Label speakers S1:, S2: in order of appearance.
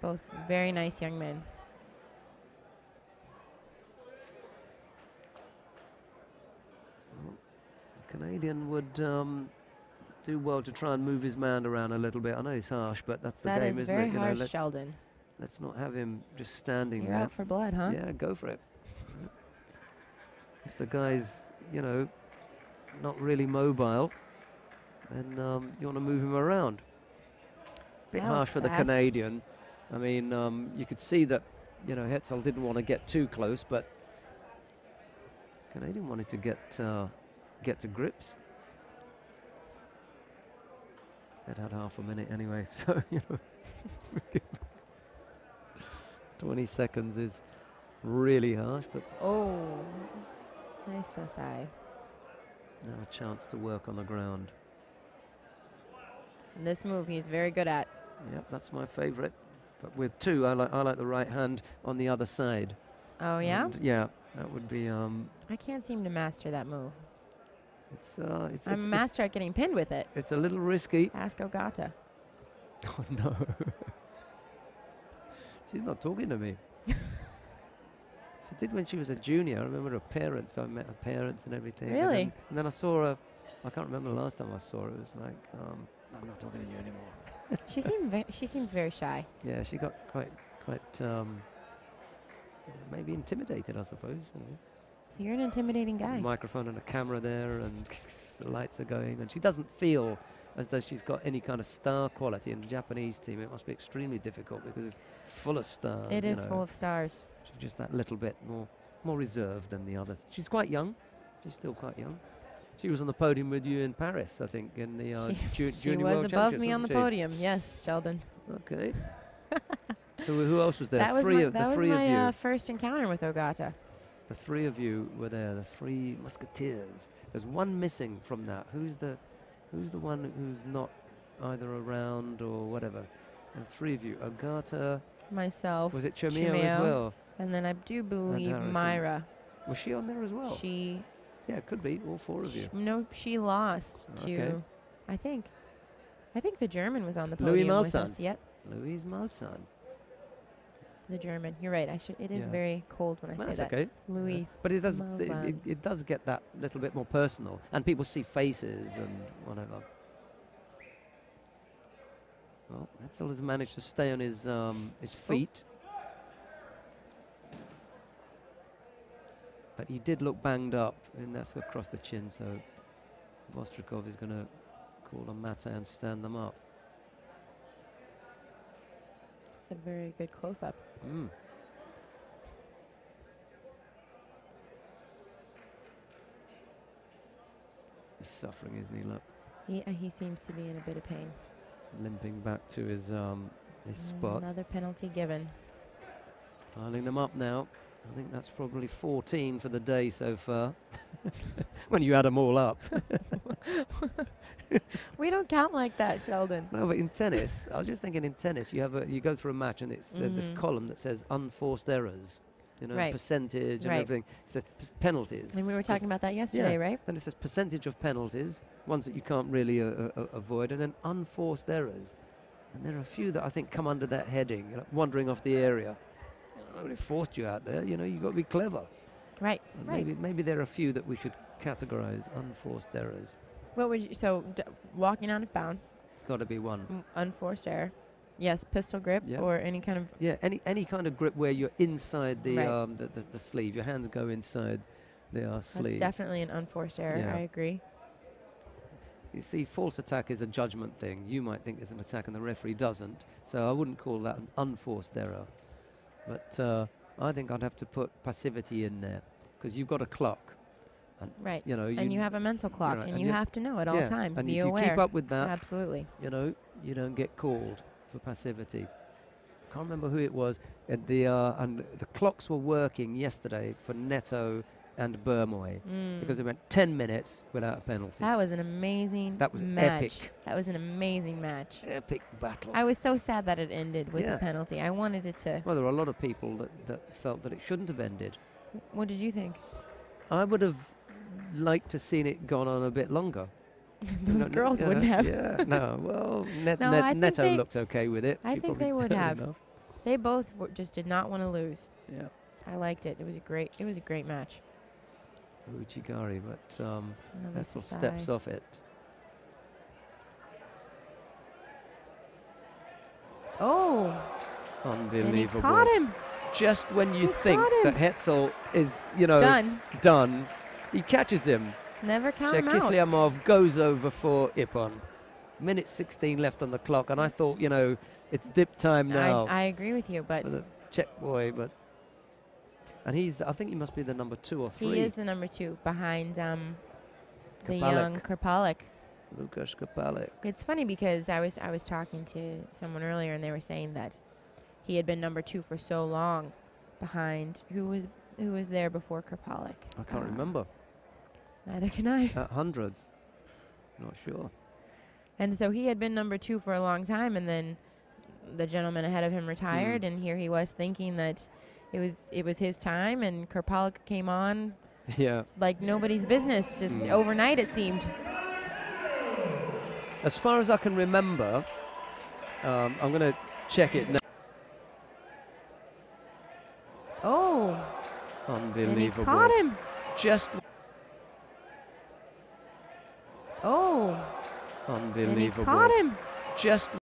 S1: both very nice young men.
S2: Well, the Canadian would do well to try and move his man around a little bit. I know it's harsh, but that's the game, isn't it?
S1: That is very harsh, Sheldon.
S2: Let's not have him just standing
S1: You're
S2: there.
S1: out for blood, huh?
S2: Yeah, go for it. If the guy's, not really mobile, then you want to move him around. Bit harsh for the Canadian. I mean, you could see that, Hecl didn't want to get too close, but Canadian wanted to get to grips. That had half a minute anyway, so 20 seconds is really harsh, but
S1: nice SI.
S2: Now a chance to work on the ground.
S1: And this move he's very good at.
S2: Yep, that's my favorite. But with two, I like the right hand on the other side.
S1: Oh yeah?
S2: And yeah, that would be.
S1: I can't seem to master that move.
S2: I'm
S1: a master at getting pinned with it.
S2: It's a little risky.
S1: Ask Ogata.
S2: Oh no. She's not talking to me. She did when she was a junior. I remember her parents. I met her parents and everything.
S1: Really?
S2: And then I saw her. I can't remember the last time I saw her. It was like, I'm not talking to you anymore.
S1: She seems very shy.
S2: Yeah, she got quite maybe intimidated, I suppose.
S1: You're an intimidating guy.
S2: There's a microphone and a camera there, and the lights are going, and she doesn't feel as though she's got any kind of star quality. In the Japanese team, it must be extremely difficult because it's full of stars.
S1: It is full of stars.
S2: She's just that little bit more reserved than the others. She's quite young. She's still quite young. She was on the podium with you in Paris, I think, in the Junior World Championships.
S1: She was above me on the podium, yes, Sheldon.
S2: Okay. who else was there?
S1: That was my first encounter with Ogata.
S2: The three of you were there, the three musketeers. There's one missing from that. Who's the one who's not either around or whatever? The three of you. Ogata.
S1: Myself.
S2: Was it Chimeo as well?
S1: And then I do believe Myra.
S2: Was she on there as well? Yeah, it could be, all four of you.
S1: No, she lost to, I think the German was on the podium with us. Yep.
S2: Louise Malzahn.
S1: The German. You're right. It is very cold when I say that.
S2: Okay.
S1: Louise.
S2: But it does get that little bit more personal, and people see faces and whatever. Well, Hecl has managed to stay on his feet. But he did look banged up, and that's across the chin, so Vostrikov is going to call on Mate and stand them up.
S1: It's a very good close-up.
S2: He's suffering, isn't he? Look.
S1: He seems to be in a bit of pain.
S2: Limping back to his spot.
S1: Another penalty given.
S2: Piling them up now. I think that's probably 14 for the day so far. When you add them all up.
S1: We don't count like that, Sheldon.
S2: No, but in tennis, I was just thinking in tennis, you go through a match and there's this column that says unforced errors, percentage and everything. So penalties.
S1: And we were talking about that yesterday, right?
S2: Then it says percentage of penalties, ones that you can't really avoid, and then unforced errors. And there are a few that I think come under that heading, wandering off the area. Nobody forced you out there, you've got to be clever.
S1: Right,
S2: Maybe there are a few that we should categorize unforced errors.
S1: What would you, walking out of bounds.
S2: It's got to be one.
S1: Unforced error. Yes, pistol grip or any kind of.
S2: Yeah, any kind of grip where you're inside the sleeve. Your hands go inside the sleeve.
S1: That's definitely an unforced error.
S2: Yeah.
S1: I agree.
S2: You see, false attack is a judgment thing. You might think it's an attack and the referee doesn't. So I wouldn't call that an unforced error. But I think I'd have to put passivity in there because you've got a clock. And
S1: and you have a mental clock, and you have to know at all times.
S2: And
S1: be
S2: if
S1: aware.
S2: you keep up with that,
S1: absolutely.
S2: You don't get called for passivity. Can't remember who it was. And the clocks were working yesterday for Neto and Burmoy because it went 10 minutes without a penalty.
S1: That was an amazing.
S2: That was
S1: match.
S2: Epic.
S1: That was an amazing match.
S2: Epic battle.
S1: I was so sad that it ended with a penalty. I wanted it to.
S2: Well, there were a lot of people that felt that it shouldn't have ended.
S1: What did you think?
S2: I would have liked to seen it gone on a bit longer.
S1: Those girls wouldn't have.
S2: Yeah, no. Well,
S1: No, I think
S2: Neto
S1: they-
S2: looked okay with it.
S1: I
S2: She
S1: think
S2: probably
S1: they would
S2: turned
S1: have.
S2: enough.
S1: They both just did not want to lose.
S2: Yeah.
S1: I liked it. It was a great match.
S2: Uchigari, but
S1: Another
S2: Hecl
S1: Sasai.
S2: steps off it.
S1: Oh,
S2: Unbelievable.
S1: and he caught him.
S2: Just when you
S1: He
S2: think
S1: caught
S2: that
S1: him.
S2: Hecl is, done, he catches him.
S1: Never count him out.
S2: Sheykhislyamov goes over for Ippon. Minute 16 left on the clock, and I thought, it's dip time now
S1: I agree with you, but
S2: for the Czech boy, and I think he must be the number 2 or 3.
S1: he is the number 2 behind the
S2: Krpalek.
S1: young Krpalek.
S2: Lukasz Krpalek.
S1: It's funny because I was talking to someone earlier, and they were saying that he had been number 2 for so long behind who was there before Krpalek.
S2: I can't remember.
S1: Neither can I.
S2: At hundreds. Not sure.
S1: And so he had been number 2 for a long time, and then the gentleman ahead of him retired, and here he was thinking that it was his time, and Krpalek came on like nobody's business, just overnight it seemed.
S2: As far as I can remember, I'm going to check it now.
S1: Oh,
S2: Unbelievable.
S1: and he caught him.
S2: Just
S1: Oh,
S2: unbelievable.
S1: and he caught him.
S2: Just